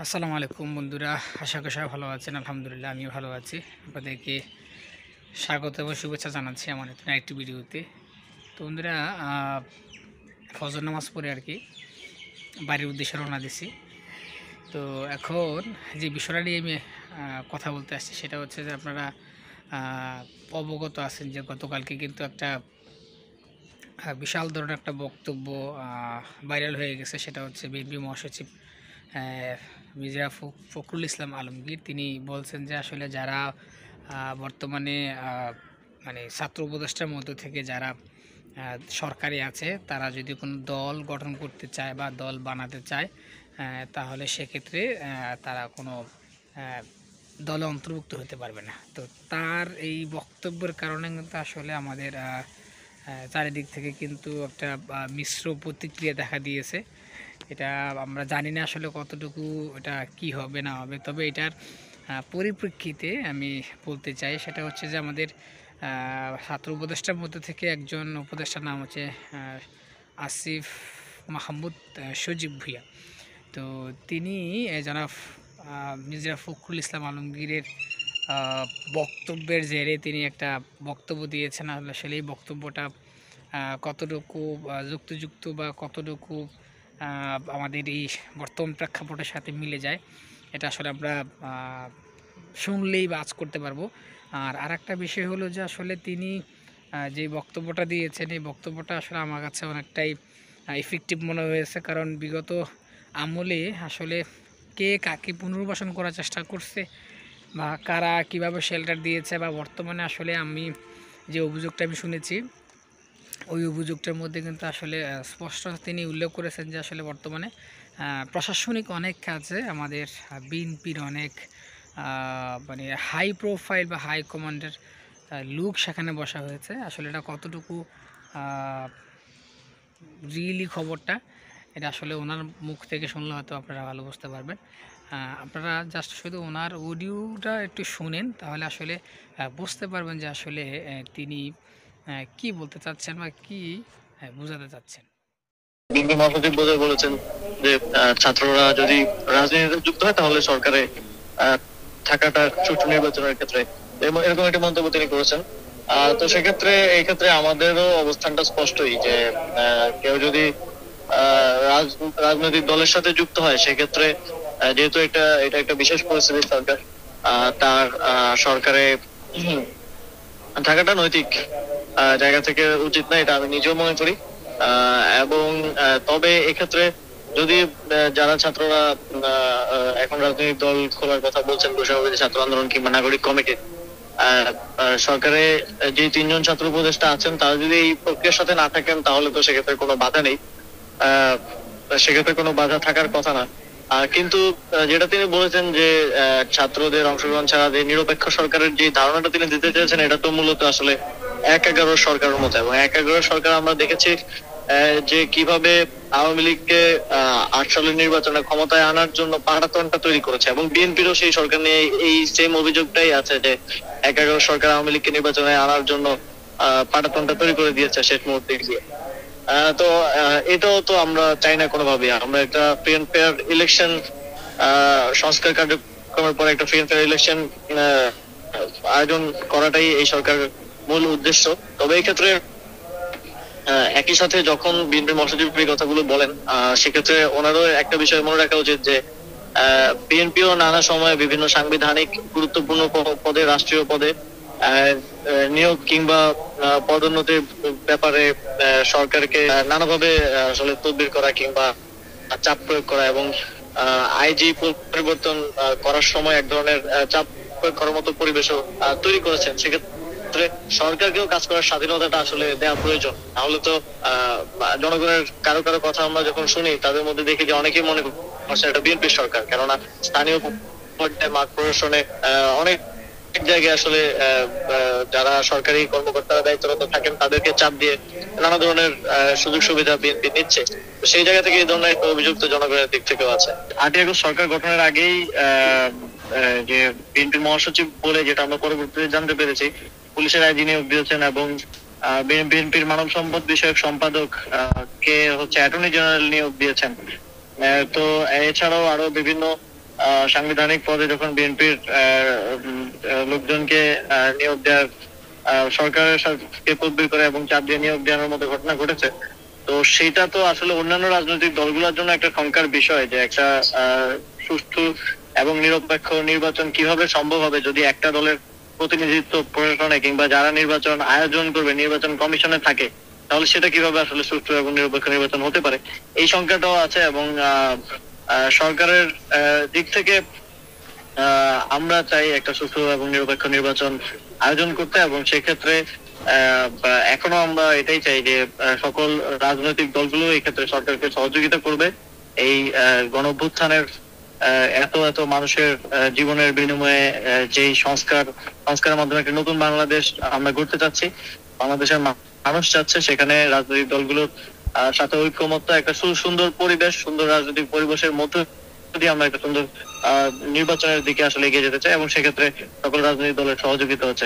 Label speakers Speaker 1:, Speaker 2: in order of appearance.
Speaker 1: আসসালামু আলাইকুম বন্ধুরা, আশা করি সবাই ভালো আছেন। আলহামদুলিল্লাহ আমিও ভালো আছি। আপনাদেরকে স্বাগত এবং শুভেচ্ছা জানাচ্ছি আমার নতুন একটি ভিডিওতে। তো বন্ধুরা, ফজর নামাজ পড়ে আর কি বাড়ির উদ্দেশ্যে রওনা দিছি। তো এখন যে বিষয়টা নিয়ে আমি কথা বলতে আসছি সেটা হচ্ছে যে আপনারা অবগত আছেন যে গতকালকে কিন্তু একটা বিশাল ধরনের একটা বক্তব্য ভাইরাল হয়ে গেছে। সেটা হচ্ছে বিএনপি মহাসচিব মির্জা ফখরুল ইসলাম আলমগীর। তিনি বলছেন যে আসলে যারা বর্তমানে মানে ছাত্র উপদেষ্টার মধ্য থেকে যারা সরকারি আছে তারা যদি কোনো দল গঠন করতে চায় বা দল বানাতে চায় তাহলে সেক্ষেত্রে তারা কোনো দলে অন্তর্ভুক্ত হতে পারবে না। তো তার এই বক্তব্যের কারণে কিন্তু আসলে আমাদের চারিদিক থেকে কিন্তু একটা মিশ্র প্রতিক্রিয়া দেখা দিয়েছে। এটা আমরা জানি না আসলে কতটুকু এটা কি হবে না হবে, তবে এটার পরিপ্রেক্ষিতে আমি বলতে চাই সেটা হচ্ছে যে আমাদের ছাত্র উপদেষ্টার মধ্যে থেকে একজন উপদেষ্টার নাম হচ্ছে আসিফ মাহমুদ সজীব ভুঁইয়া। তো তিনি জনাব মির্জা ফখরুল ইসলাম আলমগীরের বক্তব্যের জেরে তিনি একটা বক্তব্য দিয়েছেন। আসলে এই বক্তব্যটা কতটুকু যুক্তিযুক্ত বা কতটুকু আমাদের এই বর্তমান প্রেক্ষাপটের সাথে মিলে যায় এটা আসলে আমরা শুনলেই বা আঁচ করতে পারবো। আর আরেকটা বিষয় হলো যে আসলে তিনি যে বক্তব্যটা দিয়েছেন এই বক্তব্যটা আসলে আমার কাছে অনেকটাই ইফেক্টিভ মনে হয়েছে, কারণ বিগত আমলে আসলে কে কাকে পুনর্বাসন করার চেষ্টা করছে বা কারা কিভাবে শেল্টার দিয়েছে, বা বর্তমানে আসলে আমি যে অভিযোগটা আমি শুনেছি ওই অভিযোগটার মধ্যে কিন্তু আসলে স্পষ্ট তিনি উল্লেখ করেছেন যে আসলে বর্তমানে প্রশাসনিক অনেক কাজে আমাদের বিএনপির অনেক মানে হাই প্রোফাইল বা হাই কমান্ডের লোক সেখানে বসা হয়েছে। আসলে এটা কতটুকু রিয়েলি খবরটা এটা আসলে ওনার মুখ থেকে শুনলে হয়তো আপনারা ভালো বুঝতে পারবেন। আপনারা জাস্ট শুধু ওনার অডিওটা একটু শুনেন, তাহলে আসলে বুঝতে পারবেন যে আসলে তিনি কি বলতে চাচ্ছেন বা কি বোঝাতে চাচ্ছেন।
Speaker 2: বিএনপি মহাসচিব বোধহয় বলেছেন যে ছাত্ররা যদি রাজনীতিতে যুক্ত হয় তাহলে সরকারে থাকাটা সুষ্ঠু নির্বাচনের ক্ষেত্রে এরকম একটা মন্তব্য তিনি করেছেন। তো সেক্ষেত্রে এই ক্ষেত্রে আমাদেরও অবস্থানটা স্পষ্টই যে কেউ যদি রাজনৈতিক দলের সাথে যুক্ত হয় সেক্ষেত্রে যেহেতু এটা একটা বিশেষ পরিস্থিতি সরকার তার সরকারে থাকাটা নৈতিক জায়গা থেকে উচিত না, এটা আমি নিজেও মনে করি। এবং তবে এক্ষেত্রে যদি যারা ছাত্ররা এখন রাজনৈতিক দল খোলার কথা বলছেন, বৈষম্যবিরোধী ছাত্র আন্দোলন কিংবা নাগরিক কমিটি, সরকারে যে তিনজন ছাত্র উপদেষ্টা আছেন তারা যদি এই প্রক্রিয়ার সাথে না থাকেন তাহলে তো সেক্ষেত্রে কোনো বাধা নেই, সেক্ষেত্রে কোনো বাধা থাকার কথা না। কিন্তু যেটা তিনি বলেছেন যে ছাত্রদের অংশগ্রহণ ছাড়া যে নিরপেক্ষ সরকারের যে ধারণাটা তিনি দিতে চেয়েছেন এটা তো মূলত আসলে ১/১১ সরকারের মতো, এবং ১/১১ সরকার আমরা দেখেছি যে কিভাবে আওয়ামী লীগকে ৮ সালের নির্বাচনে ক্ষমতায় আনার জন্য পাটাতনটা তৈরি করেছে, এবং বিএনপিরও সেই সরকার নিয়ে এই সেম অভিযোগটাই আছে যে ১/১১ সরকার আওয়ামী লীগকে নির্বাচনে আনার জন্য পাটাতনটা তৈরি করে দিয়েছে শেষ মুহূর্তে গিয়ে। তো এটাও তো আমরা চাই না কোনোভাবে। আমরা একটা ফ্রি এন্ড ফেয়ার ইলেকশন, সংস্কার কার্যক্রমের পরে একটা ফ্রি এন্ড ফেয়ার ইলেকশন আয়োজন করাটাই এই সরকারের মূল উদ্দেশ্য। তবে এই ক্ষেত্রে একই সাথে যখন বিএনপি মহাসচিব এই কথাগুলো বলেন সেক্ষেত্রে ওনারও একটা বিষয় মনে রাখা উচিত যে বিএনপিও নানা সময়ে বিভিন্ন সাংবিধানিক গুরুত্বপূর্ণ পদে, রাষ্ট্রীয় পদে নিয়োগ কিংবা পদোন্নতির ব্যাপারে সরকারকে নানাভাবে আসলে তদবির করা কিংবা চাপ প্রয়োগ করা, এবং আইজি পরিবর্তন করার সময় এক ধরনের চাপ প্রয়োগ করার মতো পরিবেশও তৈরি করেছেন। সেক্ষেত্রে সরকারকেও কাজ করার স্বাধীনতাটা আসলে দেওয়া প্রয়োজন। তাহলে তো জনগণের কারো কারো কথা আমরা যখন শুনি তাদের মধ্যে দেখি যে অনেকেই মনে করছে এটা বিএনপির সরকার, কেননা স্থানীয় পর্যায়ে মাঠ প্রশাসনে অনেক জায়গায় আসলে যারা সরকারি কর্মকর্তারা দায়িত্বরত থাকেন তাদেরকে চাপ দিয়ে নানা ধরনের সুযোগ সুবিধা বিএনপি নিচ্ছে। সেই জায়গা থেকে এই ধরনের অভিযোগ তো জনগণের দিক থেকেও আছে। ৮ই আগস্ট সরকার গঠনের আগেই যে বিএনপির মহাসচিব বলে যেটা আমরা পরবর্তীতে জানতে পেরেছি পুলিশের আইজি নিয়োগ দিয়েছেন, এবং বিএনপির মানব সম্পদ বিষয়ক সম্পাদক কে হচ্ছে অ্যাটর্নি জেনারেল নিয়োগ দিয়েছেন। তো এছাড়াও আরো বিভিন্ন সাংবিধানিক পদে যখন বিএনপির লোকজনকে নিয়োগ দেওয়ার সরকারের সাথে তদবির করে এবং চাপ দিয়ে নিয়োগ দেওয়ার মতো ঘটনা ঘটেছে, তো সেটা তো আসলে অন্যান্য রাজনৈতিক দলগুলোর জন্য একটা শঙ্কার বিষয় যে একটা সুষ্ঠু এবং নিরপেক্ষ নির্বাচন কিভাবে সম্ভব হবে যদি একটা দলের প্রতিনিধিত্ব প্রশাসনে কিংবা যারা নির্বাচন আয়োজন করবে নির্বাচন কমিশনে থাকে, তাহলে সেটা কিভাবে আসলে সুষ্ঠু এবং নিরপেক্ষ নির্বাচন হতে পারে, এই শঙ্কাটাও আছে। এবং সরকারের দিক থেকে আমরা চাই একটা সুষ্ঠু এবং নিরপেক্ষ নির্বাচন আয়োজন করতে, এবং সেক্ষেত্রে এখনো আমরা এটাই চাই যে সকল রাজনৈতিক দলগুলো এই ক্ষেত্রে সরকারকে সহযোগিতা করবে। এই গণঅভ্যুত্থানের এত এত মানুষের জীবনের বিনিময়ে যেই সংস্কারের মাধ্যমে একটা নতুন বাংলাদেশ আমরা গড়তে চাচ্ছি, বাংলাদেশের মানুষ চাচ্ছে, সেখানে রাজনৈতিক দলগুলোর সাথে ঐক্যমত্য একটা সুন্দর পরিবেশ, সুন্দর রাজনৈতিক পরিবেশের মধ্যে দিয়ে আমরা একটা সুন্দর নির্বাচনের দিকে আসলে এগিয়ে যেতে চাই, এবং সেক্ষেত্রে সকল রাজনৈতিক দলের সহযোগিতা চাই।